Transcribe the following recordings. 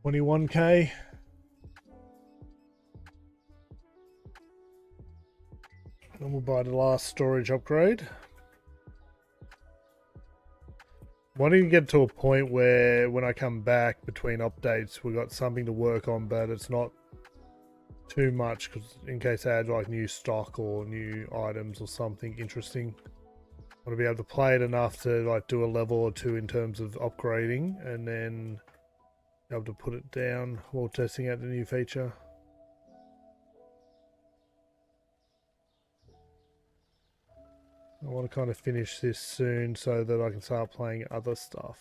21k. And we'll buy the last storage upgrade. Wanting to get to a point where when I come back between updates, we've got something to work on, but it's not too much, because in case I add like new stock or new items or something interesting, I want to be able to play it enough to like do a level or two in terms of upgrading, and then be able to put it down while testing out the new feature. I want to kind of finish this soon so that I can start playing other stuff.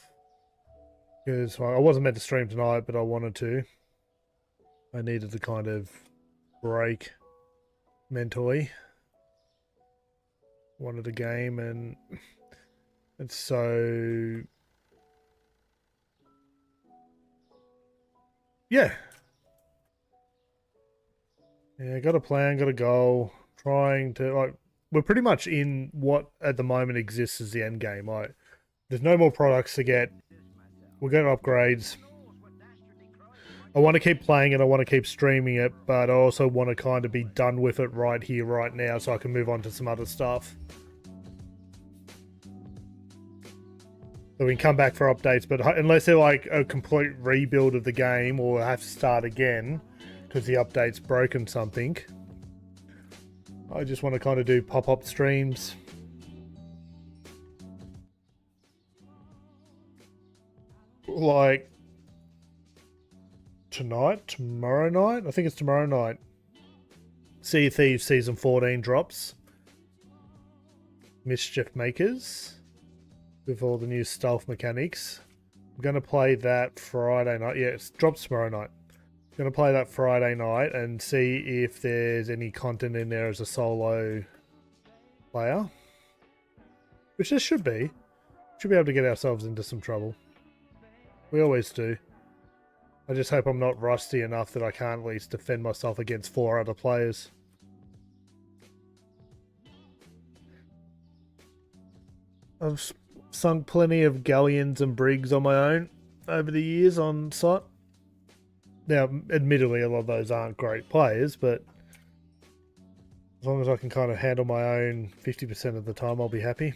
Because I wasn't meant to stream tonight, but I wanted to. I needed to kind of break mentally. Wanted a game, and it's so... Yeah. Yeah, got a plan, got a goal. Trying to, like, we're pretty much in what at the moment exists as the end game. Like, there's no more products to get. We're getting upgrades. I want to keep playing it. I want to keep streaming it, but I also want to kind of be done with it right here, right now, so I can move on to some other stuff. So we can come back for updates, but unless they're like a complete rebuild of the game or have to start again because the update's broken something, I just want to kind of do pop-up streams. Like tonight, tomorrow night? I think it's tomorrow night. Sea of Thieves Season 14 drops. Mischief Makers. With all the new stealth mechanics. I'm going to play that Friday night. Yeah, it drops tomorrow night. I'm going to play that Friday night and see if there's any content in there as a solo player. Which there should be. Should be able to get ourselves into some trouble. We always do. I just hope I'm not rusty enough that I can't at least defend myself against 4 other players. I've sunk plenty of galleons and brigs on my own over the years on site. Now, admittedly, a lot of those aren't great players, but as long as I can kind of handle my own 50% of the time, I'll be happy.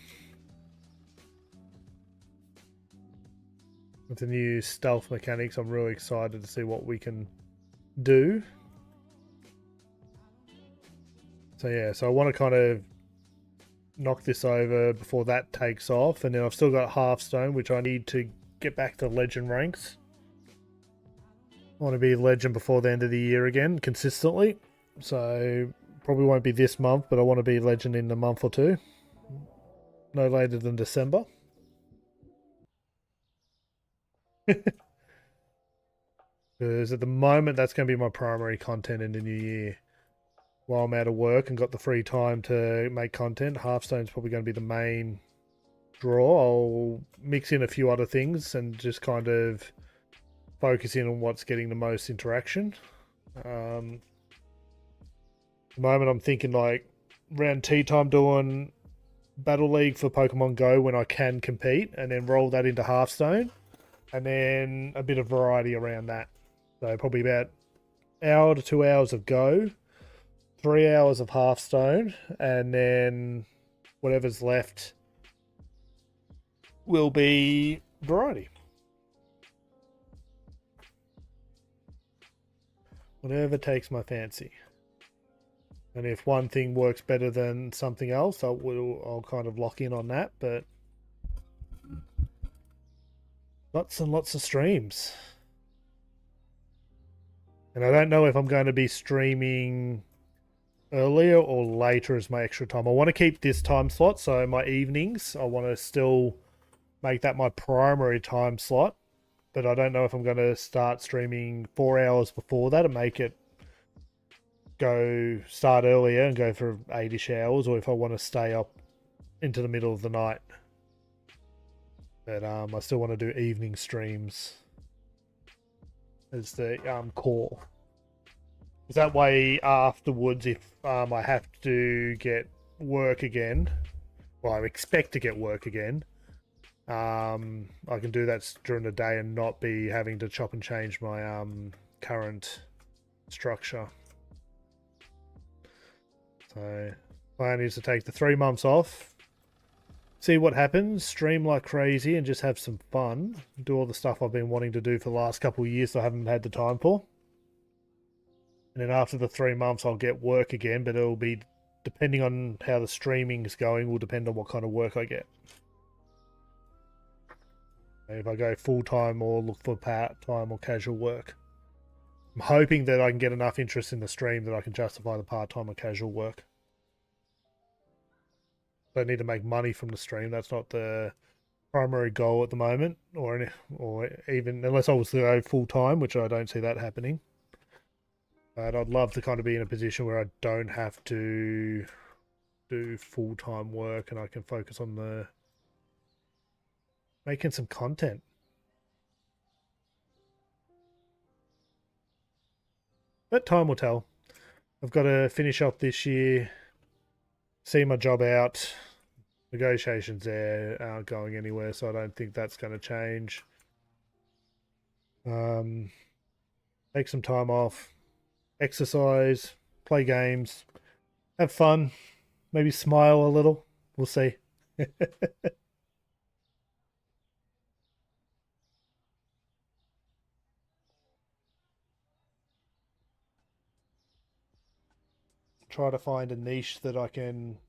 With the new stealth mechanics, I'm really excited to see what we can do. So yeah, so I want to kind of knock this over before that takes off, and then I've still got Hearthstone, which I need to get back to legend ranks. I want to be legend before the end of the year again, consistently. So probably won't be this month, but I want to be legend in a month or two. No later than December. Because at the moment, that's going to be my primary content in the new year. While I'm out of work and got the free time to make content, Hearthstone's probably going to be the main draw. I'll mix in a few other things and just kind of focus in on what's getting the most interaction. At the moment, I'm thinking like around tea time doing Battle League for Pokemon Go when I can compete, and then roll that into Hearthstone, and then a bit of variety around that. So probably about an hour to 2 hours of Go, 3 hours of Hearthstone, and then whatever's left will be variety. Whatever takes my fancy. And if one thing works better than something else, I'll kind of lock in on that, but lots and lots of streams. And I don't know if I'm going to be streaming earlier or later as my extra time. I want to keep this time slot, so my evenings, I want to still make that my primary time slot, but I don't know if I'm going to start streaming 4 hours before that and make it start earlier and go for 8-ish hours, or if I want to stay up into the middle of the night. But I still want to do evening streams as the core. Is that way afterwards, if I have to get work again, well, I expect to get work again, I can do that during the day and not be having to chop and change my current structure. So plan is to take the 3 months off, see what happens, stream like crazy and just have some fun, do all the stuff I've been wanting to do for the last couple of years that I haven't had the time for. And then after the 3 months I'll get work again, but it'll be depending on how the streaming is going, will depend on what kind of work I get. If I go full-time or look for part-time or casual work. I'm hoping that I can get enough interest in the stream that I can justify the part-time or casual work. I need to make money from the stream. That's not the primary goal at the moment, or even unless I was to go full-time, which I don't see that happening. But I'd love to kind of be in a position where I don't have to do full-time work and I can focus on the making some content. But time will tell. I've got to finish off this year, see my job out. Negotiations there aren't going anywhere, so I don't think that's going to change. Take some time off, exercise, play games, have fun, maybe smile a little. We'll see. Try to find a niche that I can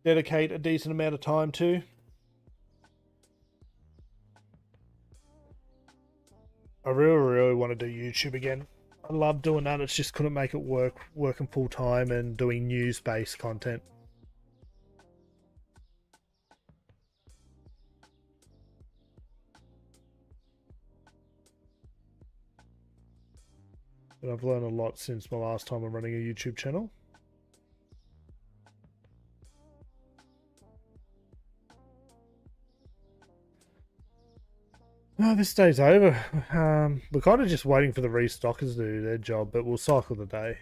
dedicate a decent amount of time to. I really want to do YouTube again. I love doing that. It's just couldn't make it work, working full time and doing news-based content. But I've learned a lot since my last time I'm running a YouTube channel. Oh, this day's over. We're kind of just waiting for the restockers to do their job, but we'll cycle the day.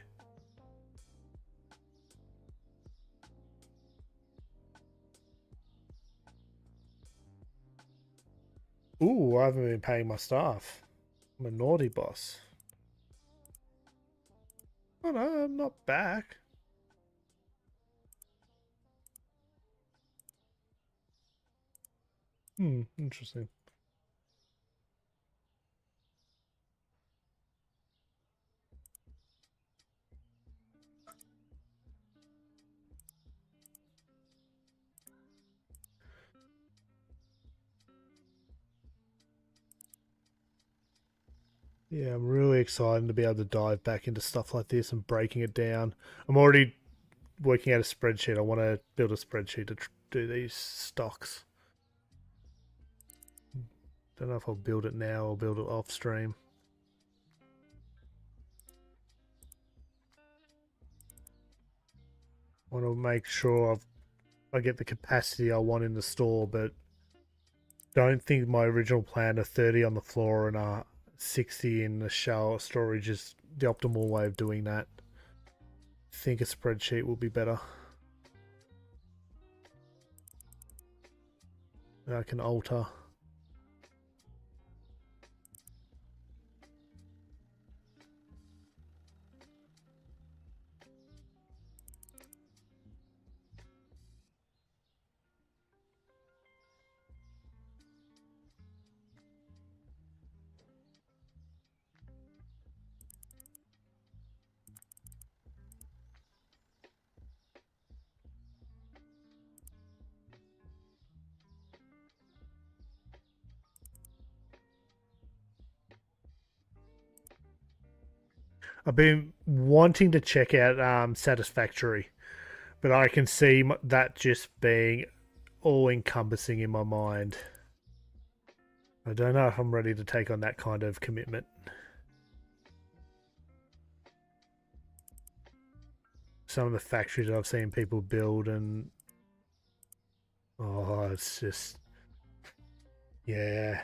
Ooh, I haven't been paying my staff. I'm a naughty boss. Oh no, I'm not back. Interesting. Yeah, I'm really excited to be able to dive back into stuff like this and breaking it down. I'm already working out a spreadsheet. I want to build a spreadsheet to do these stocks. Don't know if I'll build it now or build it off stream. I want to make sure I get the capacity I want in the store, but don't think my original plan of 30 on the floor and 60 in the shower storage is the optimal way of doing that. I think a spreadsheet will be better. I can alter. I've been wanting to check out Satisfactory, but I can see that just being all encompassing in my mind. I don't know if I'm ready to take on that kind of commitment. Some of the factories I've seen people build and oh, it's just yeah.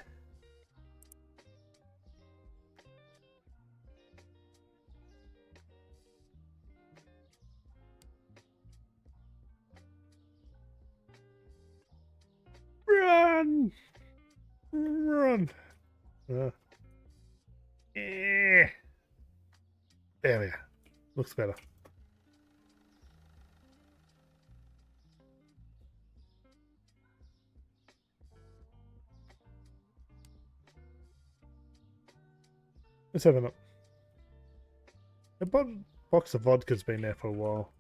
Run! Run. Eh. There we go. Looks better. Let's have a box of vodka's been there for a while.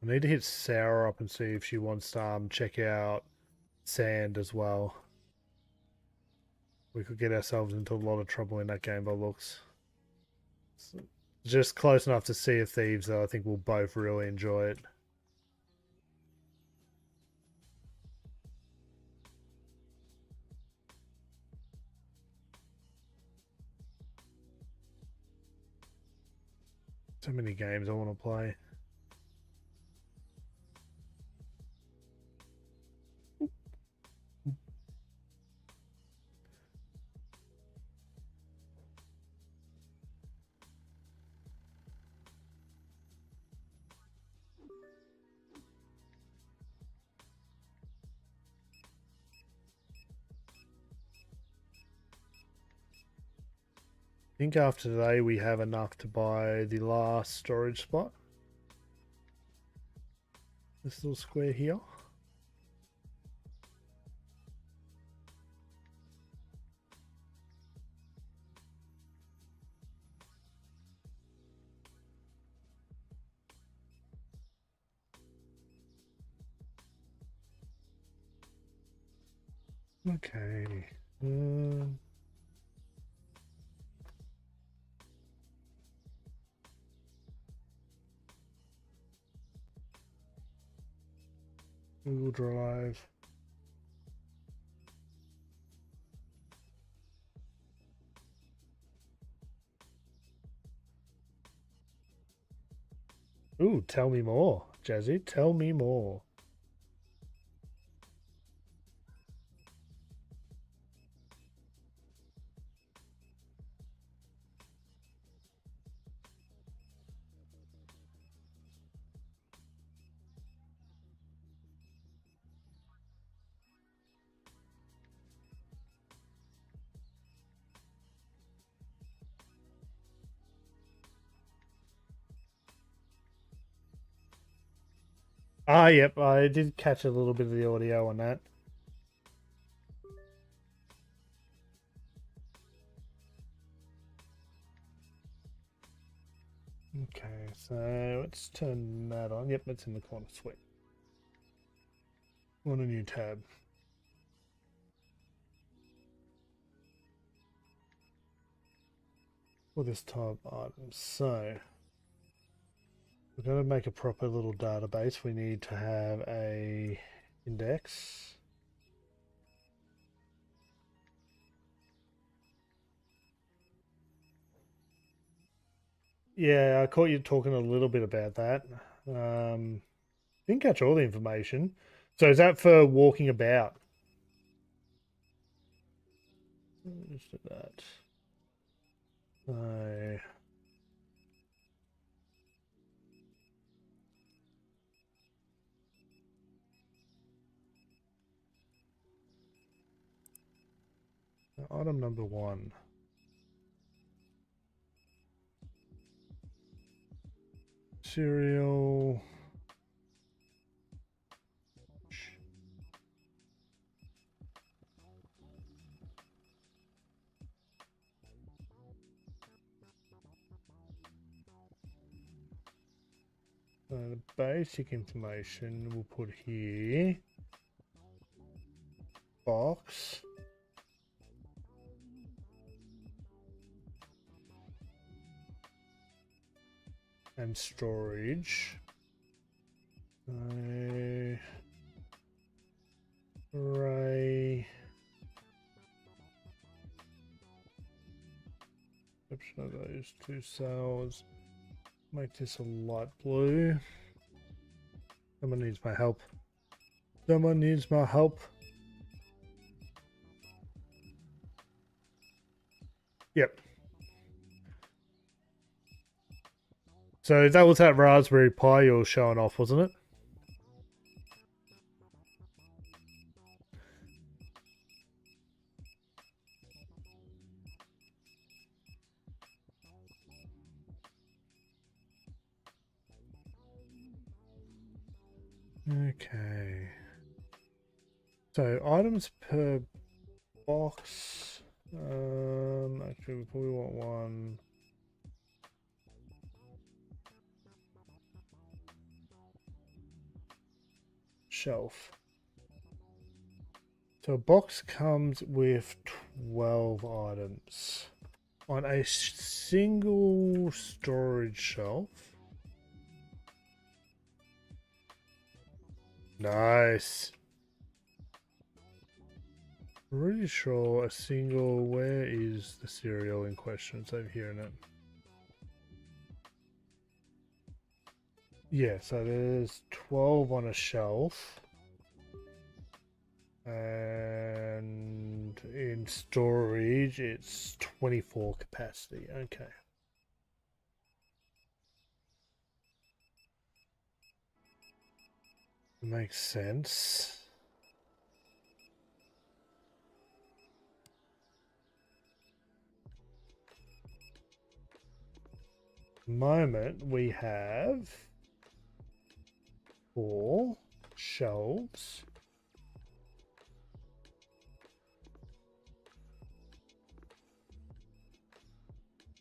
I need to hit Sarah up and see if she wants to check out sand as well. We could get ourselves into a lot of trouble in that game by looks. Just close enough to Sea of Thieves, though. I think we'll both really enjoy it. So many games I want to play. I think after today we have enough to buy the last storage spot. This little square here. Okay. Google Drive. Ooh, tell me more, Jazzy. Tell me more. Ah, yep, I did catch a little bit of the audio on that. Okay, so let's turn that on. Yep, it's in the corner. Sweet. On a new tab. For this type of item. So we're going to make a proper little database. We need to have a index. Yeah, I caught you talking a little bit about that. Didn't catch all the information. So is that for walking about? Just do that. So item number 1. Cereal. So the basic information we'll put here. Box. And storage. Array. Exception of those 2 cells. Make this a light blue. Someone needs my help. Someone needs my help. Yep. So that was that Raspberry Pi you were showing off, wasn't it? Okay. So items per box. Actually, we probably want one. Shelf. So a box comes with 12 items on a single storage shelf. Nice. Pretty sure a single. Where is the cereal in question? It's over here, isn't it? Yeah, so there's 12 on a shelf. And in storage, it's 24 capacity. Okay. Makes sense. Moment we have 4 shelves.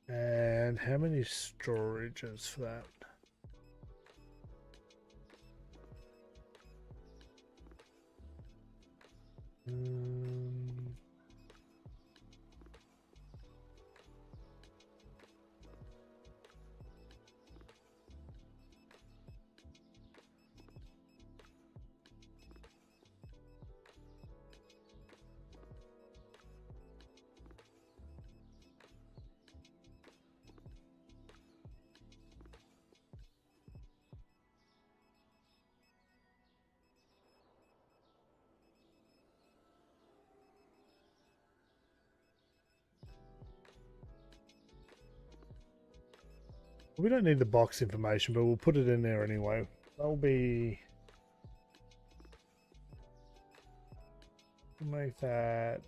And how many storages for that? We don't need the box information, but we'll put it in there anyway. That'll be... Make that...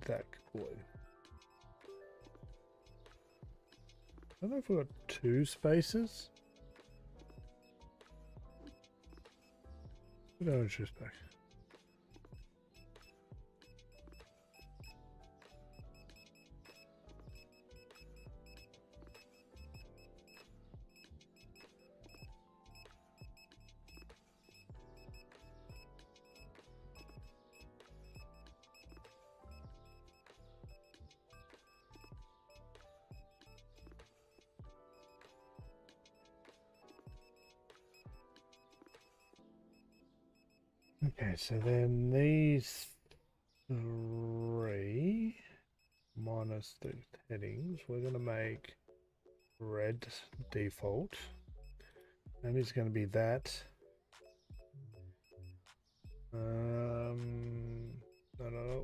that blue. I don't know if we've got 2 spaces. We don't choose back. Okay, so then these 3 minus the headings, we're going to make red default. And it's going to be that. No,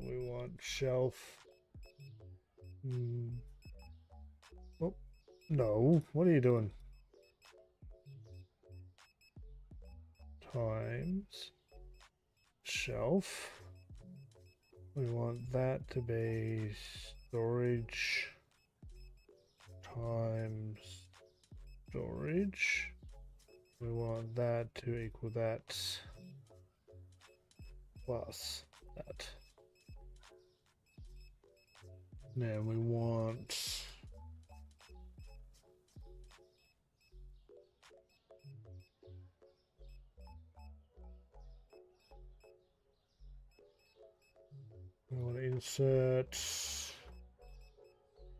we want shelf. Oh, no, what are you doing? Times shelf. We want that to be storage times storage. We want that to equal that plus that. Now we want to insert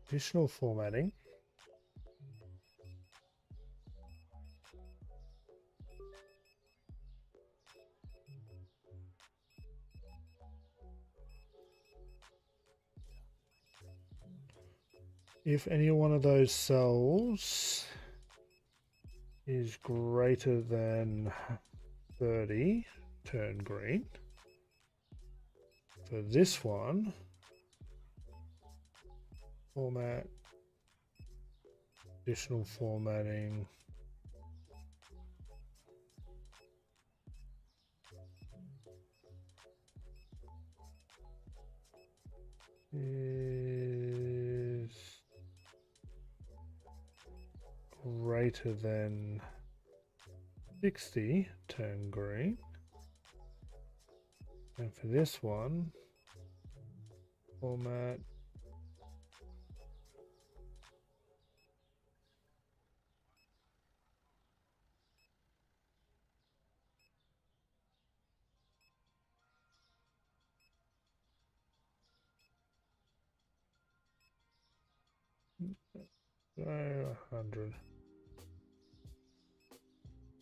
additional formatting. If any one of those cells is greater than 30, turn green. For this one, format, additional formatting. Is greater than 60, turn green. And for this one, format oh, 100.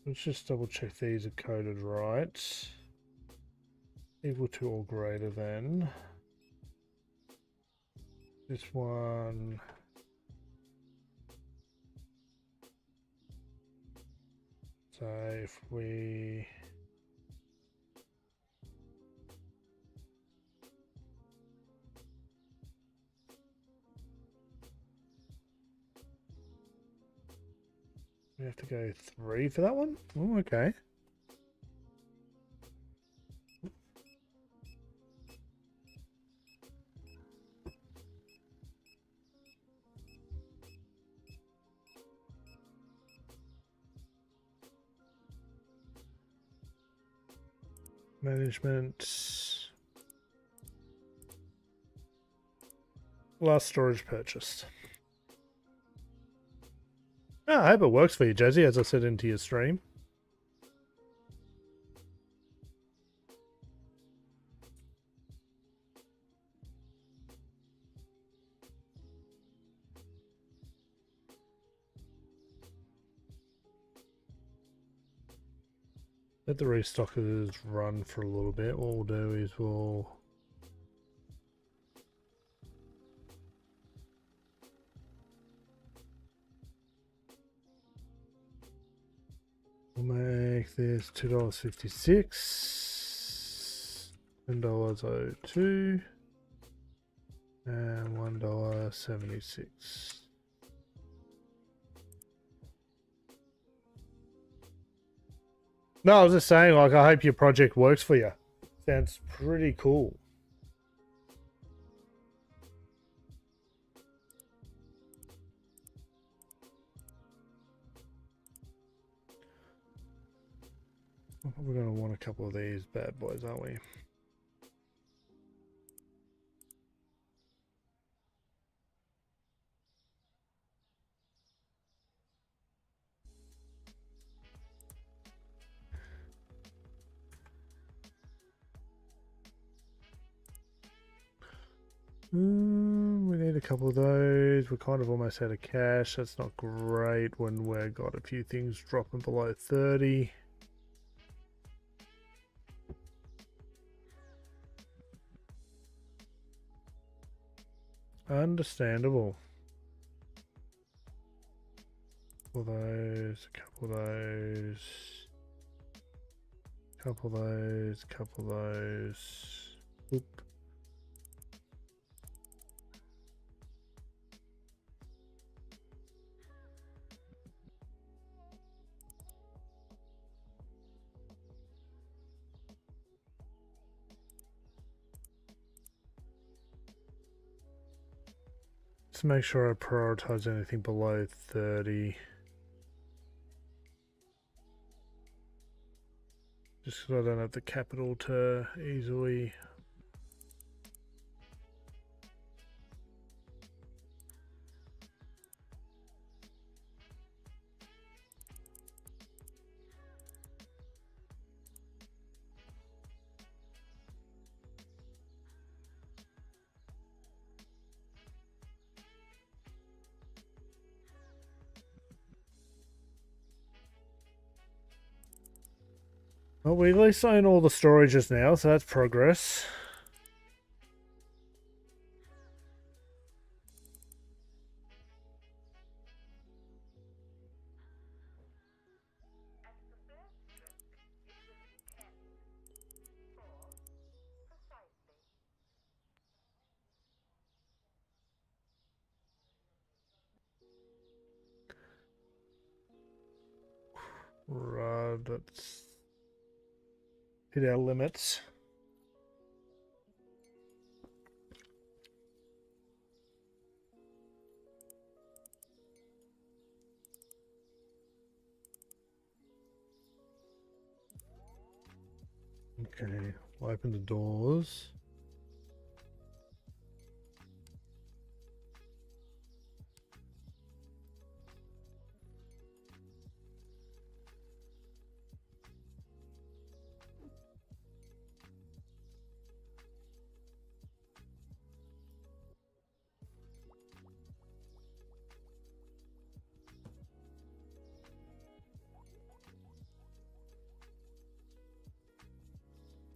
Let's just double check these are coded right. Equal to or greater than. This one. So if we have to go 3 for that one? Oh, okay. Management. Last storage purchased. Oh, I hope it works for you, Jazzy, as I said into your stream. Let the restockers run for a little bit. What we'll do is we'll make this $2.56, $10.02, and $1.76. No, I was just saying, like, I hope your project works for you. Sounds pretty cool. We're going to want a couple of these bad boys, aren't we? We need a couple of those. We're kind of almost out of cash. That's not great when we've got a few things dropping below 30. Understandable. Couple of those, couple of those, couple of those, couple of those. Oop. Let's make sure I prioritize anything below 30. Just because I don't have the capital to easily. Well, we at least own all the storages now, so that's progress. Right, let's hit our limits. Okay, we'll open the doors.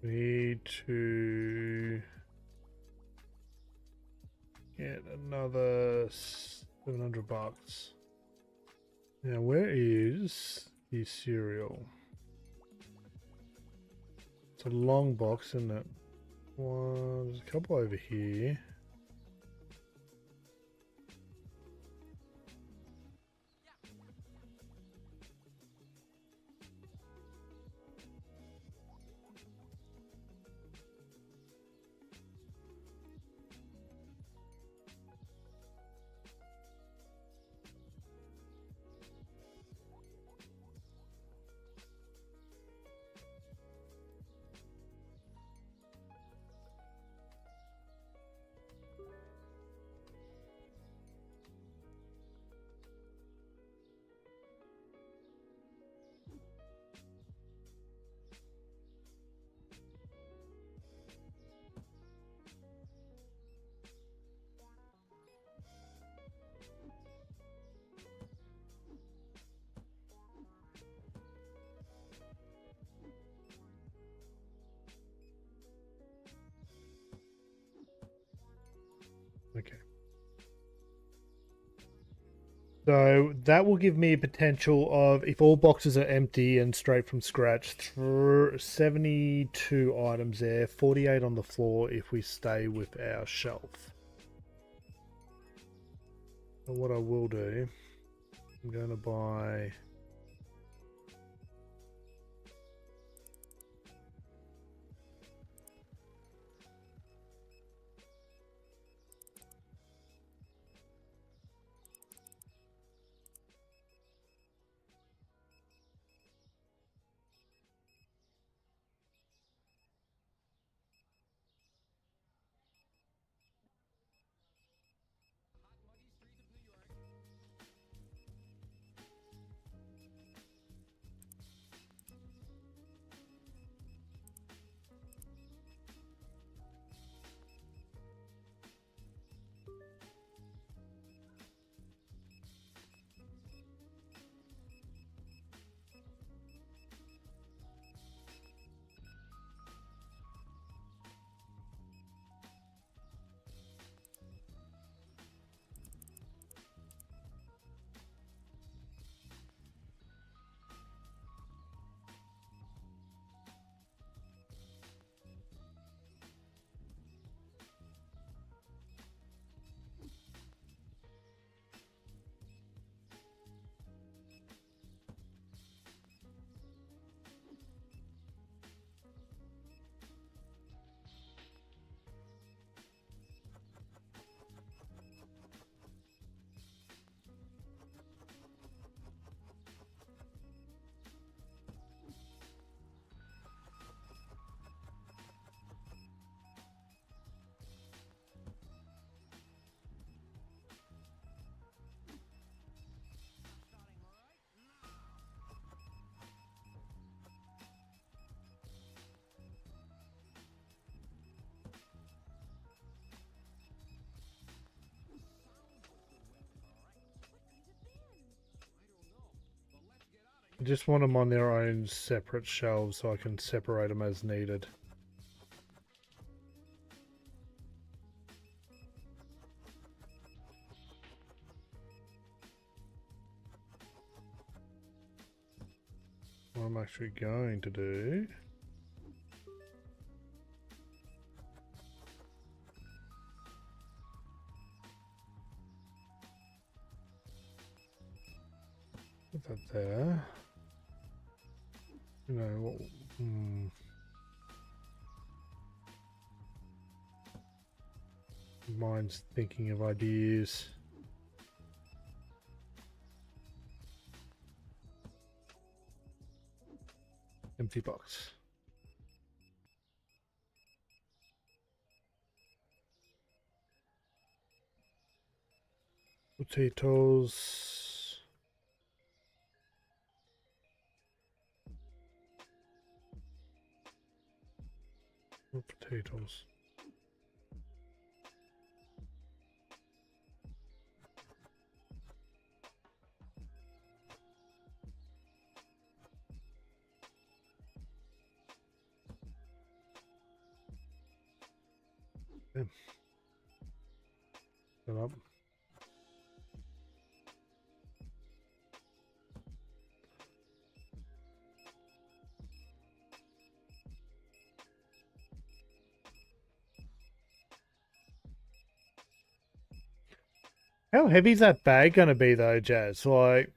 We need to get another $700. Now, where is the cereal? It's a long box, isn't it? Well, there's a couple over here. Okay. So that will give me a potential of, if all boxes are empty and straight from scratch, 72 items there, 48 on the floor if we stay with our shelf. And what I will do, I'm going to buy... I just want them on their own separate shelves so I can separate them as needed. What I'm actually going to do... Put that there. You know, mind's thinking of ideas. Empty box. Potatoes. More potatoes. Yeah. Set up. How heavy is that bag going to be though, Jazz? Like,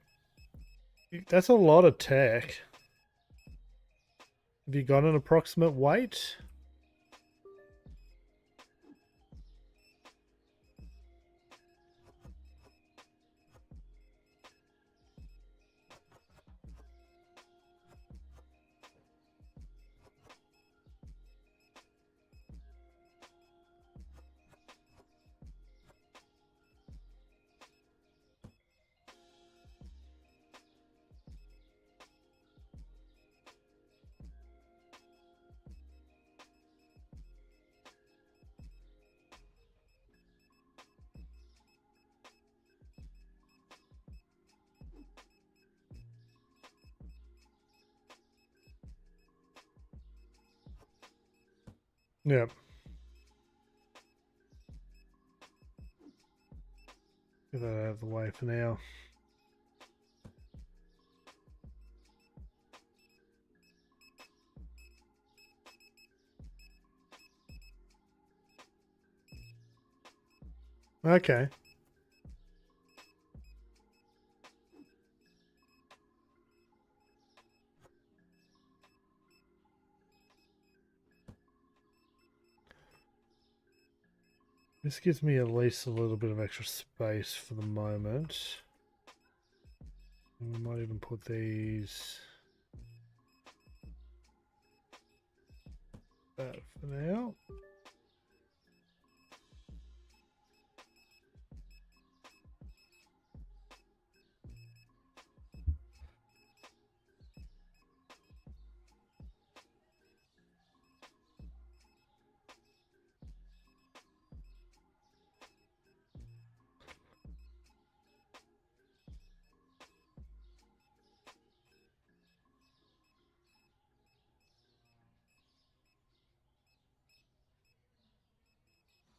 that's a lot of tech. Have you got an approximate weight? Yeah. Get that out of the way for now. Okay. This gives me at least a little bit of extra space for the moment. We might even put these that for now.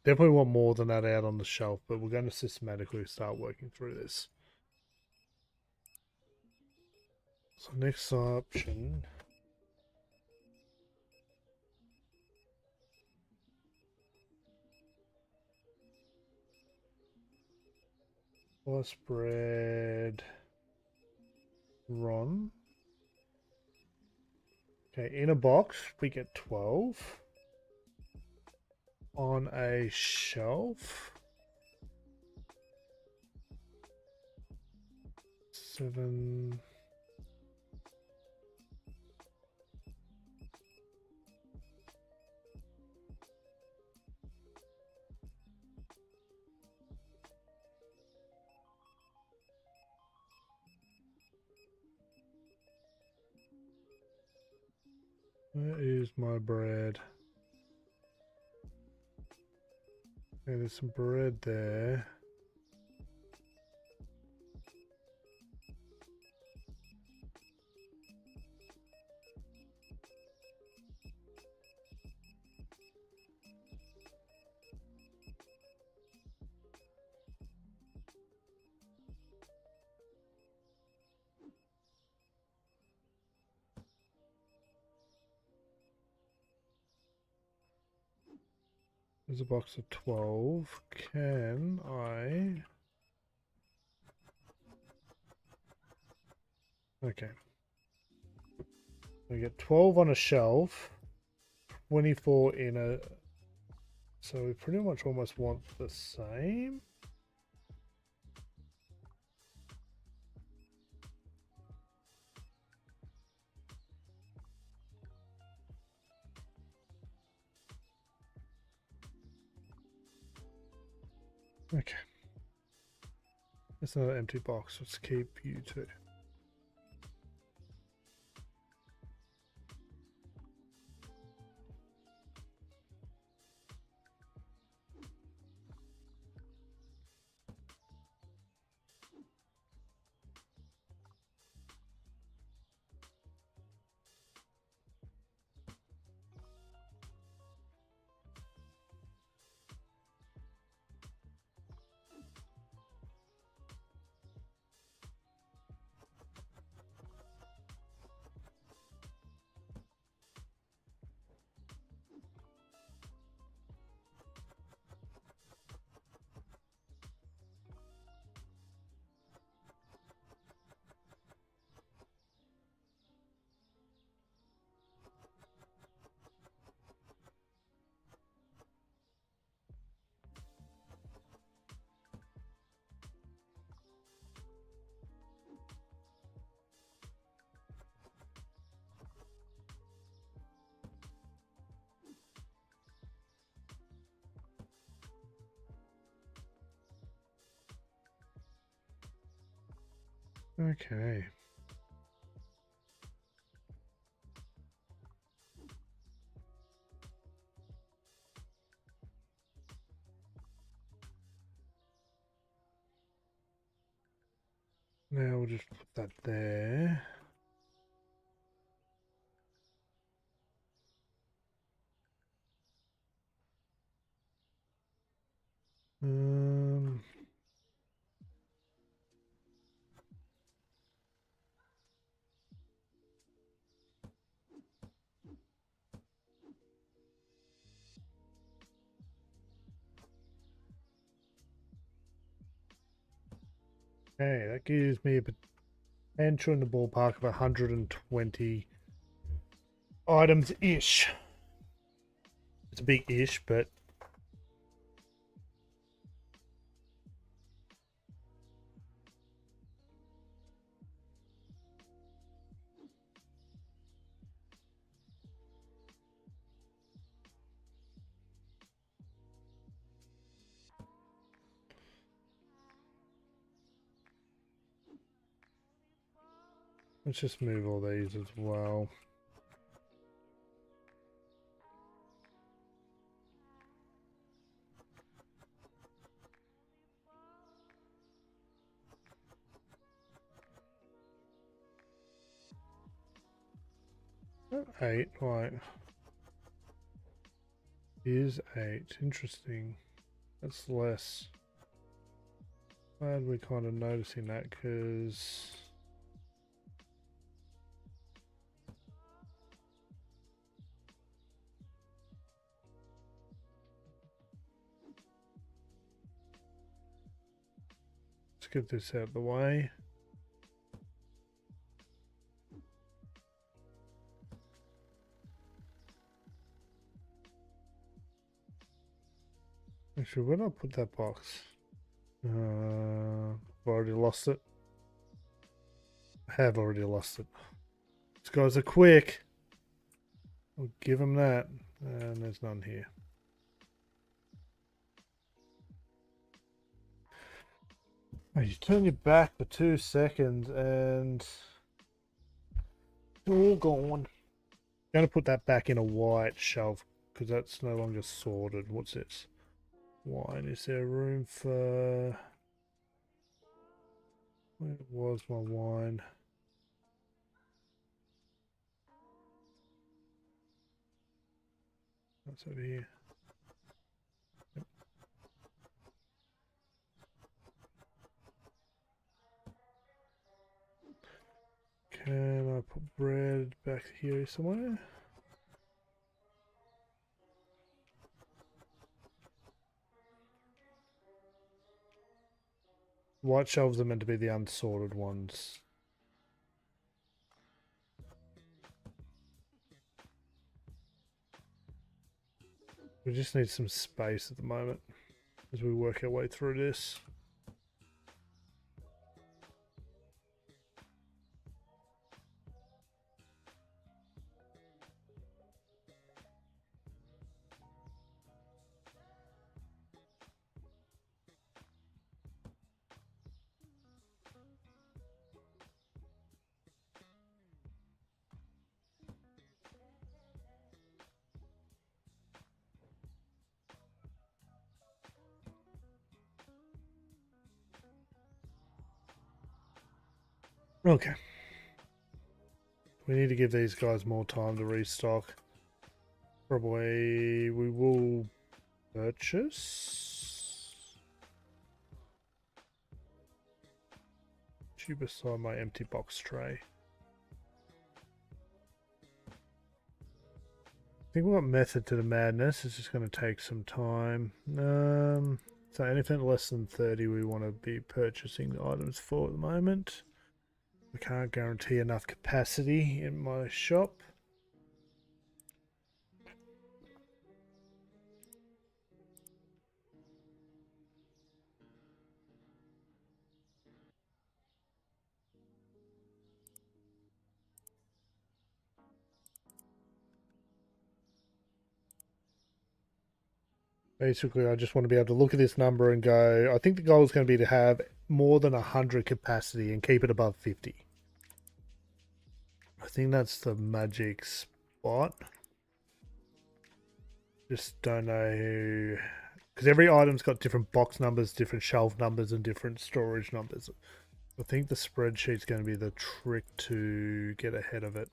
Definitely want more than that out on the shelf, but we're going to systematically start working through this. So next option. Slice bread. Ron. Okay, in a box, we get 12. On a shelf. 7. Where is my bread? Okay, there's some bread there. There's a box of 12. Can I... Okay. We get 12 on a shelf, 24 in a... So we pretty much almost want the same. Okay. It's not an empty box. Let's keep you two. Okay. Now we'll just put that there. Um, okay, that gives me a potential in the ballpark of 120 items-ish. It's a big-ish, but... Let's just move all these as well. Oh, 8, right. Is 8. Interesting. That's less. Glad we're kind of noticing that, because... Let's get this out of the way. Actually, where did I put that box? I've already lost it. I have already lost it. These guys are quick. I'll give them that. And there's none here. Oh, you turn your back for 2 seconds and it's all gone. I'm going to put that back in a white shelf because that's no longer sorted. What's this? Wine. Is there room for... Where was my wine? That's over here. Yep. Can I put bread back here somewhere? White shelves are meant to be the unsorted ones. We just need some space at the moment as we work our way through this. Okay. We need to give these guys more time to restock. Probably we will purchase. You beside my empty box tray. I think we've got method to the madness. It's just going to take some time. So anything less than 30 we want to be purchasing the items for at the moment. We can't guarantee enough capacity in my shop. Basically, I just want to be able to look at this number and go, I think the goal is going to be to have more than 100 capacity and keep it above 50. I think that's the magic spot. Just don't know, because every item's got different box numbers, different shelf numbers, and different storage numbers. I think the spreadsheet's going to be the trick to get ahead of it.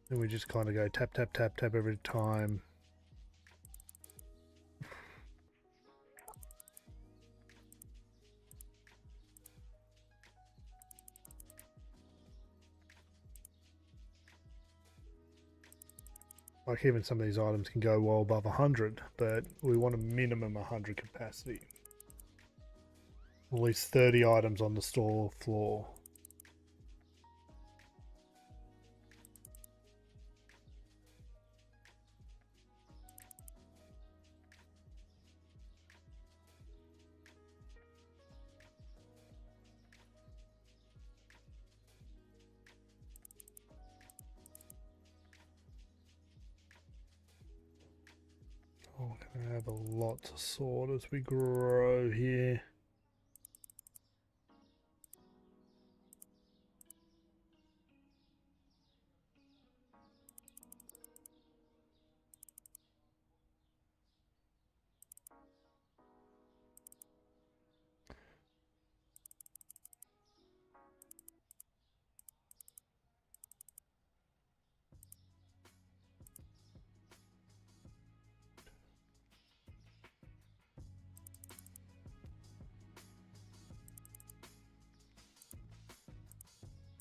And we just kind of go tap, tap, tap, tap every time. Like even some of these items can go well above 100, but we want a minimum 100 capacity. At least 30 items on the store floor. Oh, we're gonna have a lot to sort as we grow here.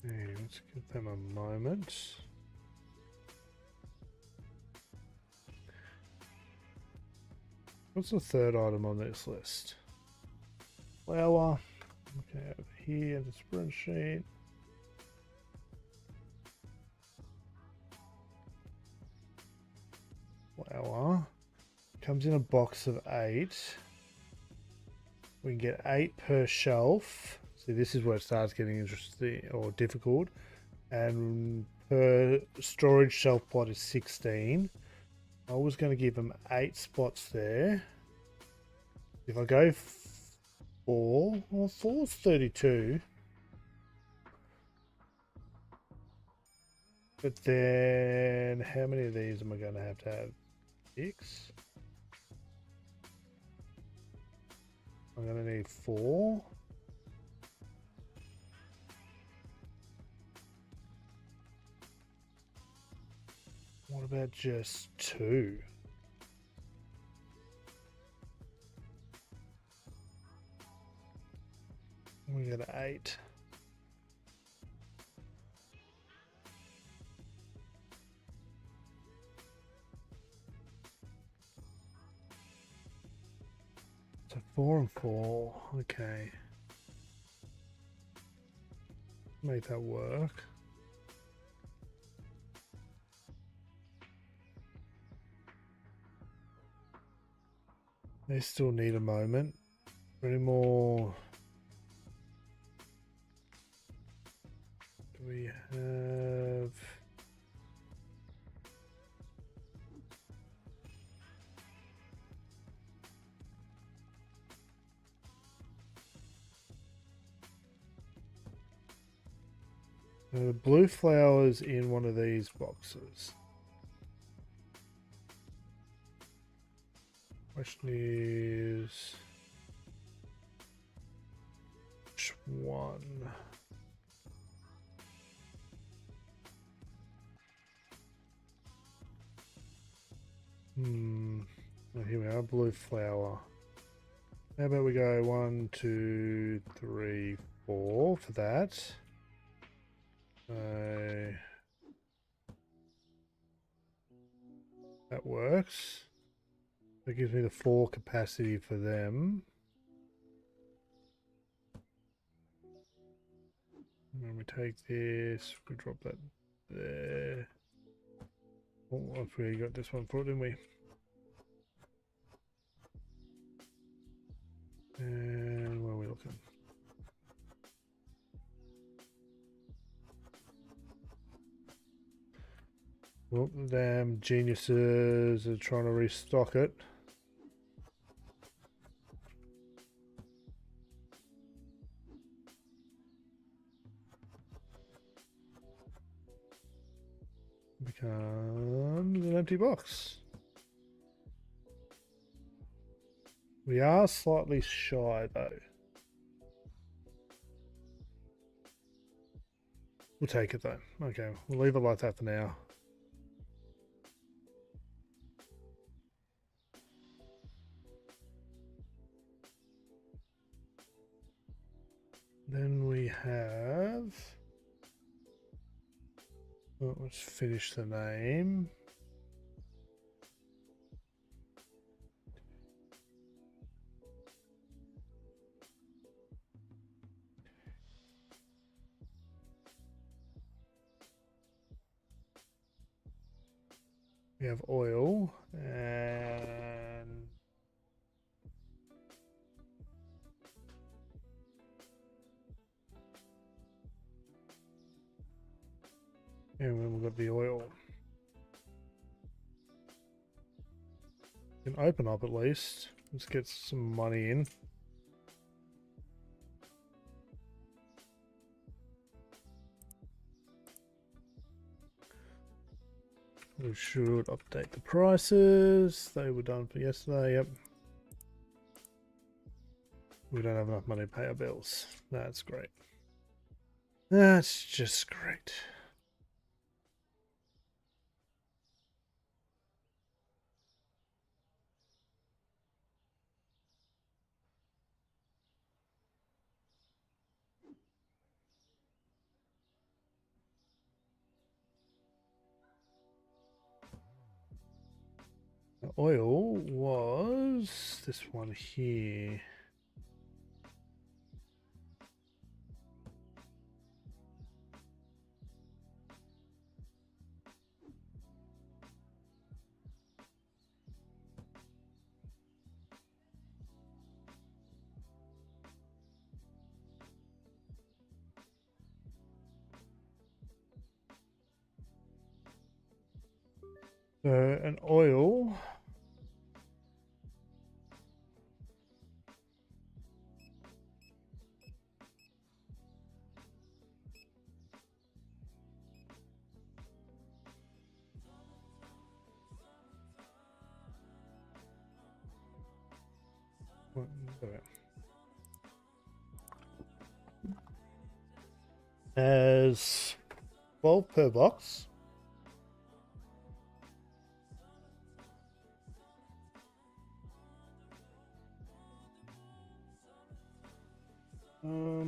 Okay, let's give them a moment. What's the third item on this list? Flour. Okay, over here, the spreadsheet. Flour. Comes in a box of 8. We can get 8 per shelf. See, this is where it starts getting interesting or difficult. And per storage shelf plot is 16. I was going to give them 8 spots there. If I go 4, well, 4 is 32. But then, how many of these am I going to have? 6? I'm going to need 4. What about just 2? We got 8. So 4 and 4. Okay. Make that work. They still need a moment. Any more? Do we have? The blue flowers in one of these boxes. Question is, which one? Oh, here we are, blue flower. How about we go 1, 2, 3, 4 for that. That works. That gives me the 4 capacity for them. When we take this, we drop that there. Oh, we got this one for it, didn't we? And where are we looking? Well, the damn geniuses are trying to restock it. Becomes an empty box. We are slightly shy though. We'll take it though. Okay, we'll leave it like that for now. Then we have... well, let's finish the name. We have oil and then we've got the oil. We can open up at least. Let's get some money in. We should update the prices. They were done for yesterday, yep. We don't have enough money to pay our bills. That's great. That's just great. The oil was this one here. So an oil. As 12 per box.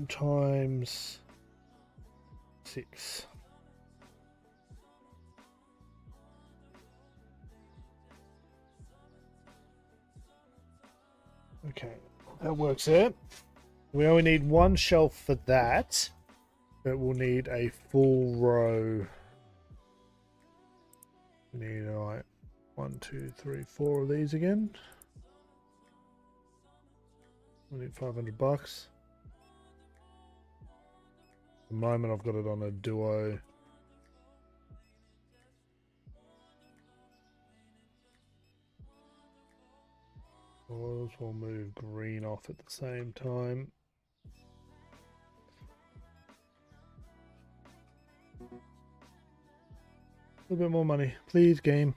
Times 6. Okay, that works out. We only need one shelf for that, but we'll need a full row. We need like 1, 2, 3, 4 of these again. I need $500. At the moment I've got it on a duo. Oils will move green off at the same time. A little bit more money, please, game.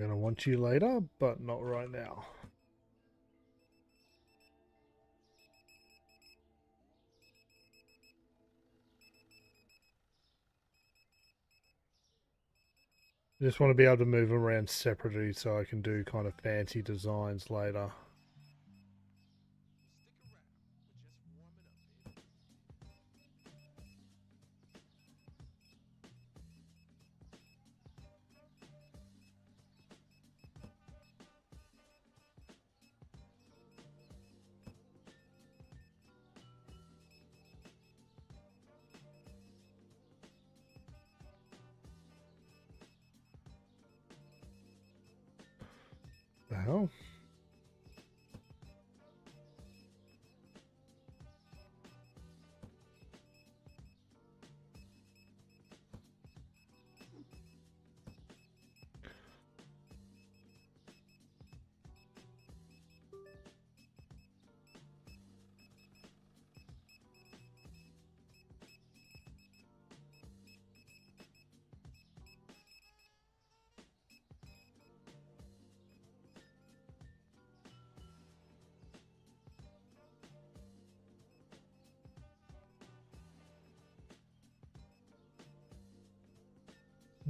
Gonna want you later, but not right now. I just want to be able to move around separately so I can do kind of fancy designs later. The hell?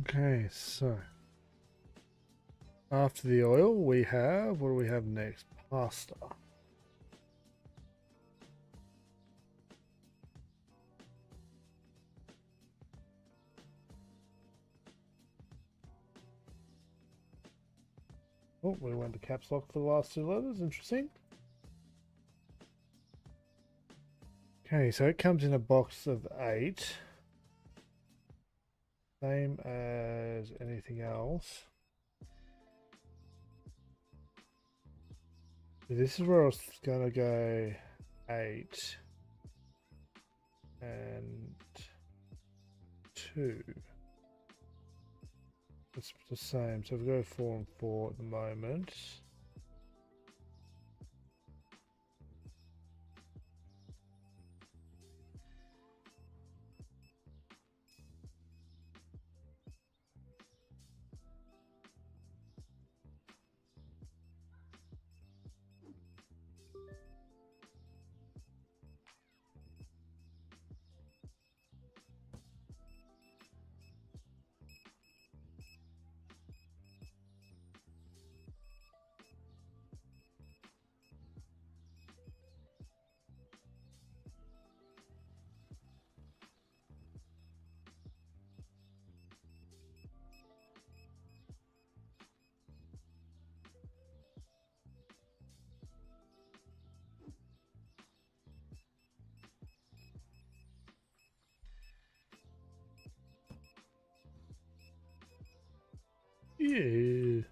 Okay, so after the oil, we have, what do we have next? Pasta. Oh, we went to caps lock for the last two letters. Interesting. Okay, so it comes in a box of 8. Same as anything else. This is where I was going to go 8 and 2. It's the same. So we go 4 and 4 at the moment. Yeah.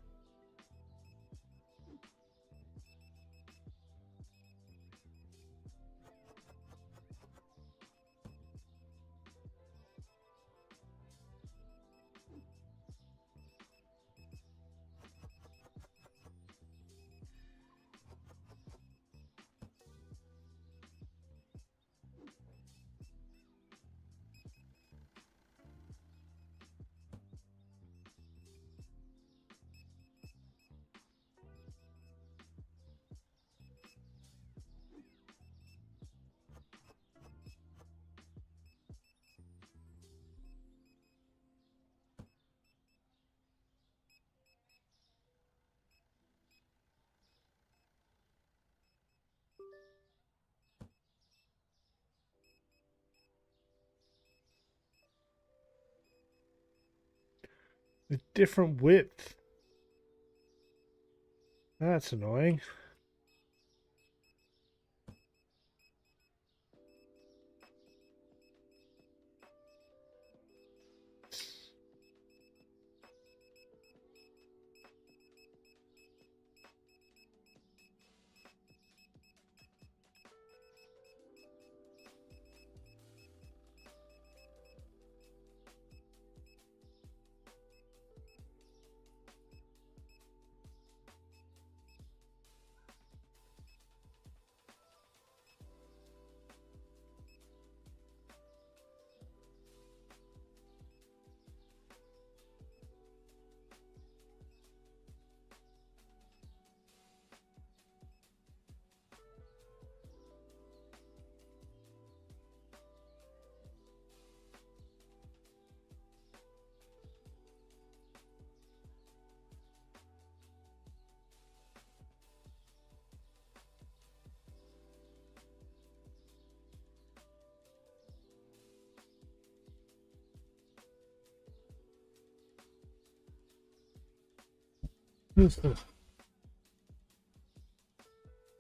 A different width. That's annoying.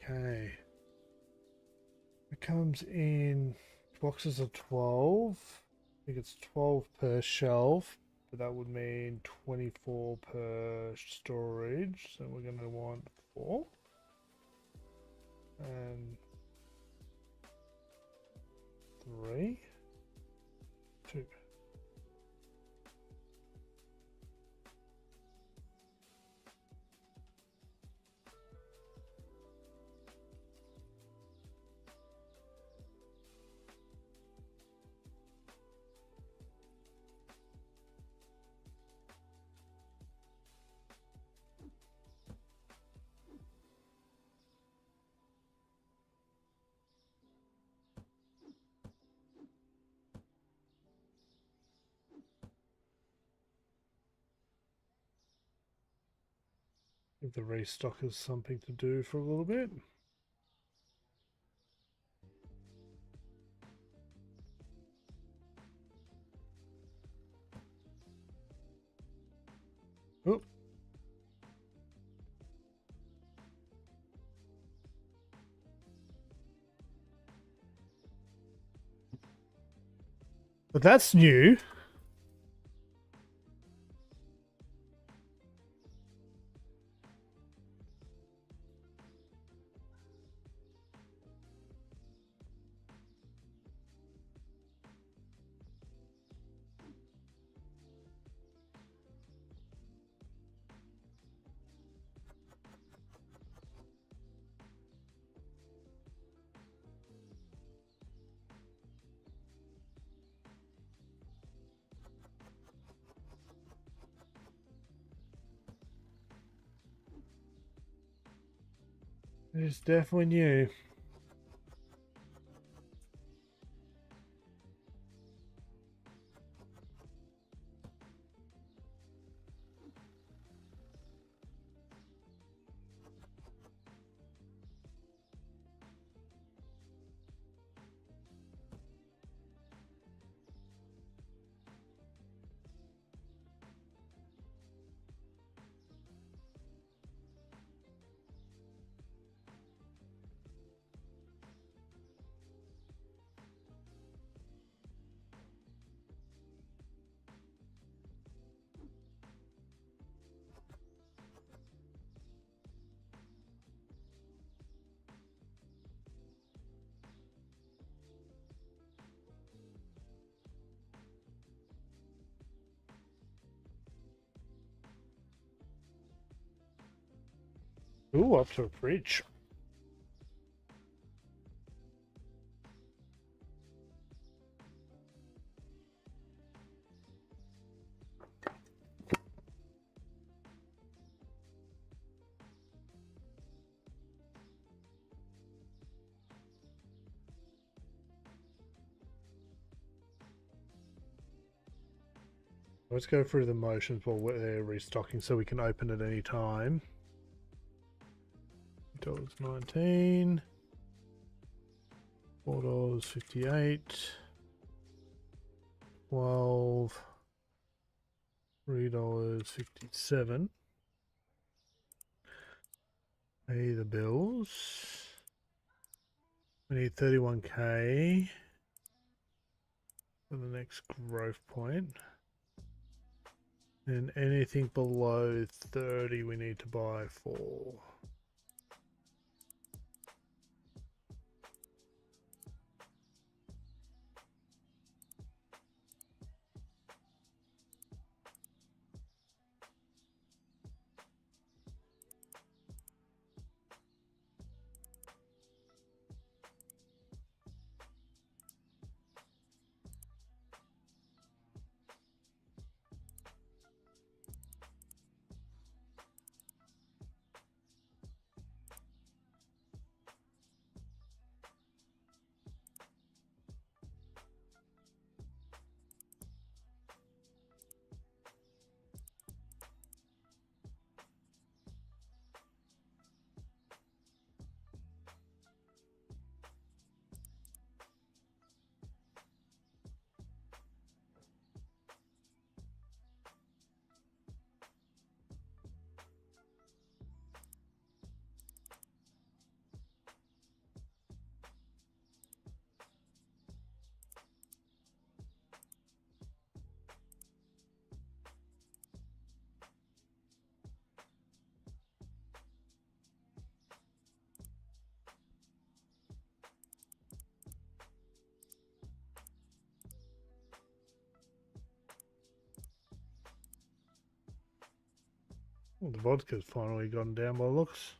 Okay. It comes in boxes of 12. I think it's 12 per shelf, but that would mean 24 per storage. So we're going to want 4. And 3. 2. Give the restockers something to do for a little bit. Oh. But that's new. It's definitely new. Ooh, up to a bridge. Let's go through the motions while they're restocking so we can open at any time. $19. $4.58. 12. $3.57. Pay the bills. We need 31k for the next growth point. And anything below 30 we need to buy for. Well, the vodka's finally gone down by looks.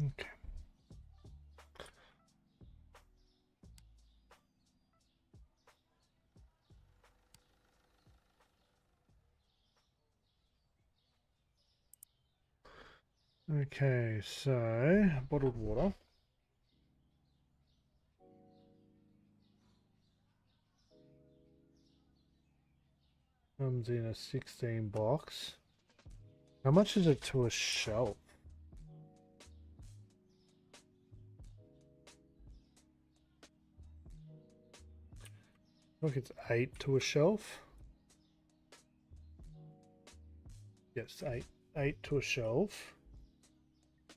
Okay. Okay, so bottled water. Comes in a 16 box. How much is it to a shelf? Look, it's 8 to a shelf. Yes, 8. 8 to a shelf.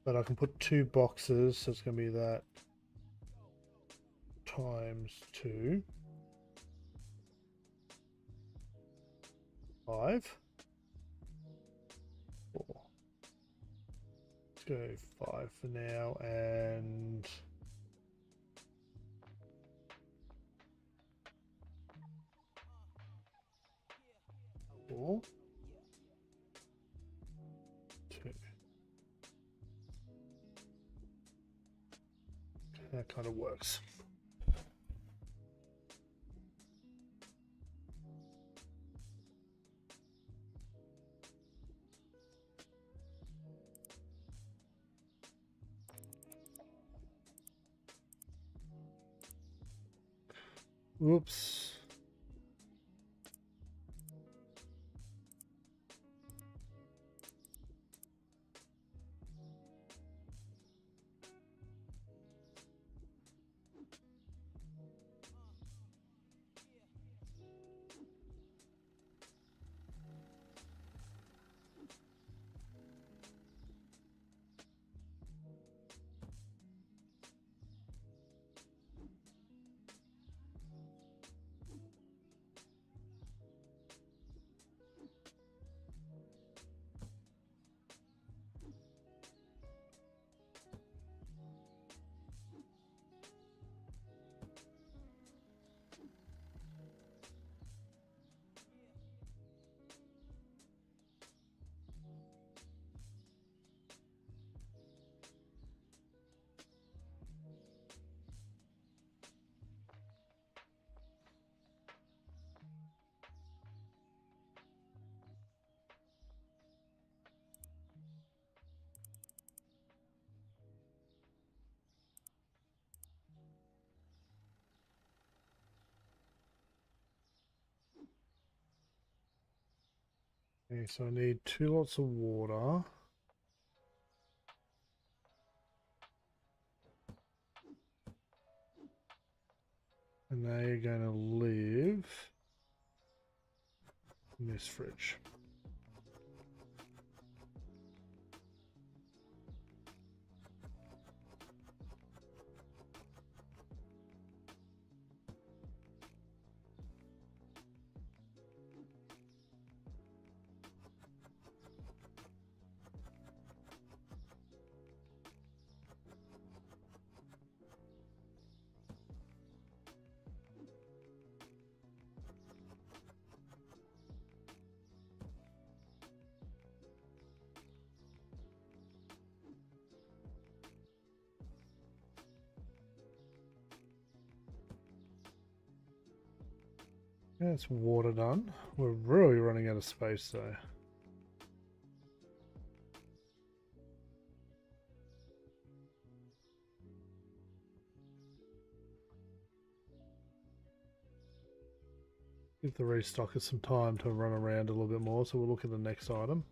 But I can put 2 boxes, so it's going to be that times 2. 5. 4. Let's go 5 for now, and 4. 2. That kind of works. Oops. Okay, so I need 2 lots of water. And they are going to live in this fridge. That's water done. We're really running out of space though. Give the restocker some time to run around a little bit more, so we'll look at the next item.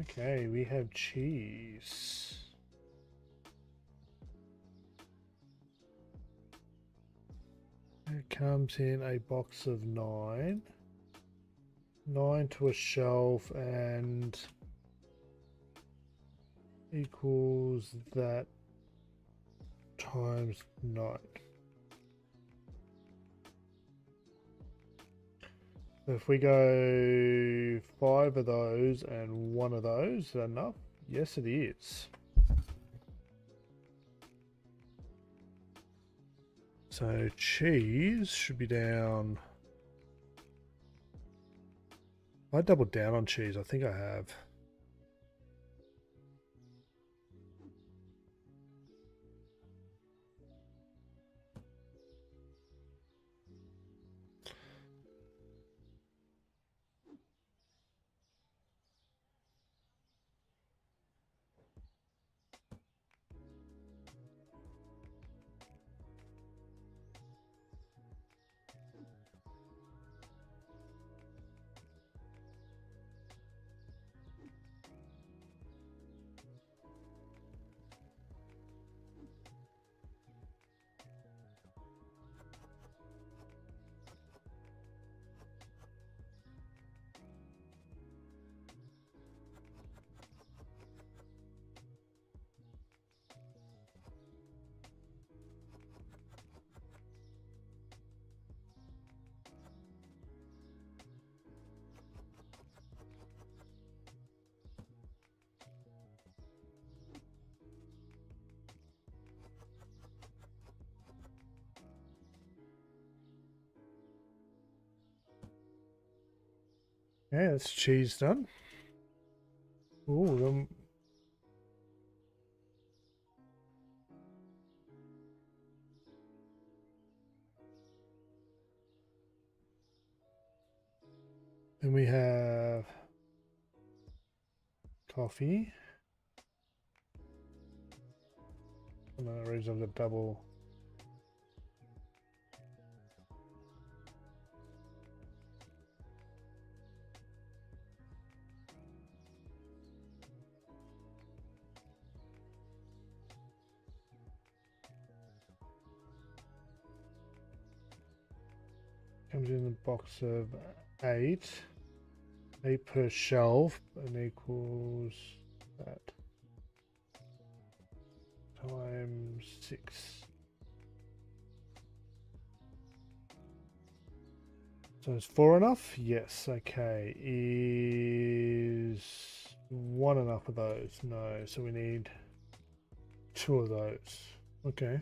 Okay, we have cheese. It comes in a box of 9. 9 to a shelf and equals that times 9. If we go 5 of those and 1 of those, is that enough? Yes, it is. So cheese should be down. I doubled down on cheese. I think I have. Yeah, that's cheese done. Ooh, then we have coffee. For no reason, I've got double. Comes in a box of 8. 8 per shelf and equals that times 6. So is 4 enough? Yes. Okay. Is 1 enough of those? No. So we need 2 of those. Okay.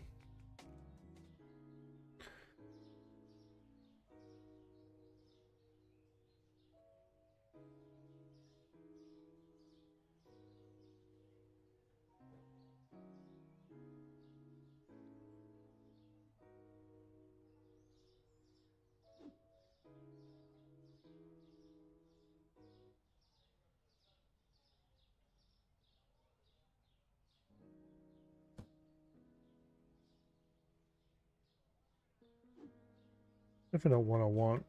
Definitely not one I want.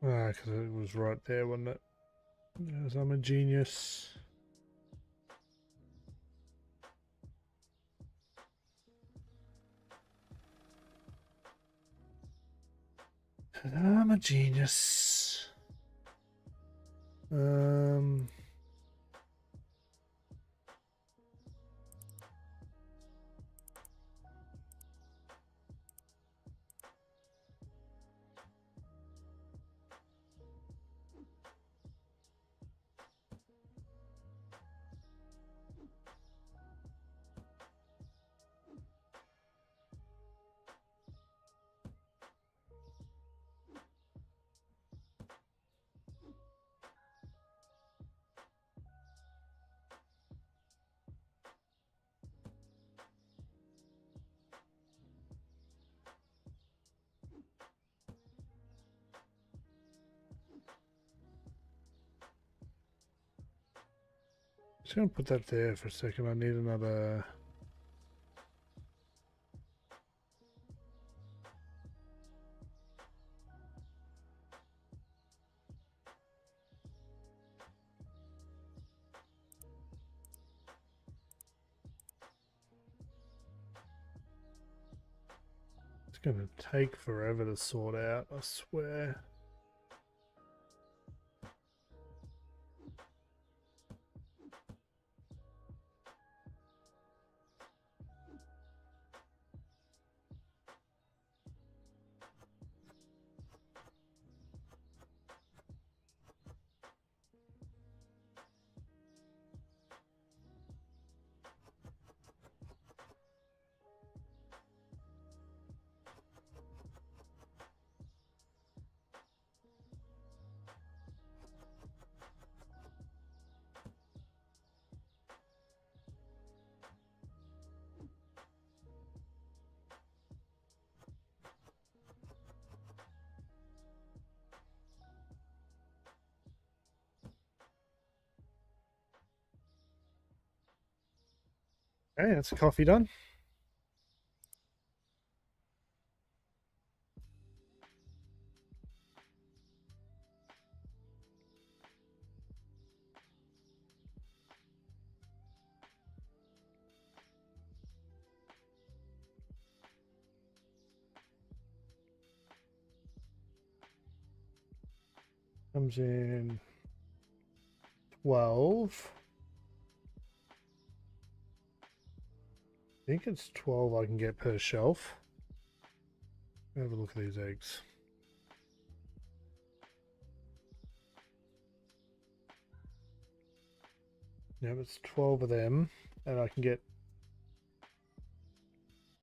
Ah, because it was right there, wasn't it? Because I'm a genius. I'm a genius. Just gonna put that there for a second. I need another. It's gonna take forever to sort out, I swear. Okay, that's coffee done. Comes in 12. I think it's 12 I can get per shelf. Have a look at these eggs. Yep, it's 12 of them, and I can get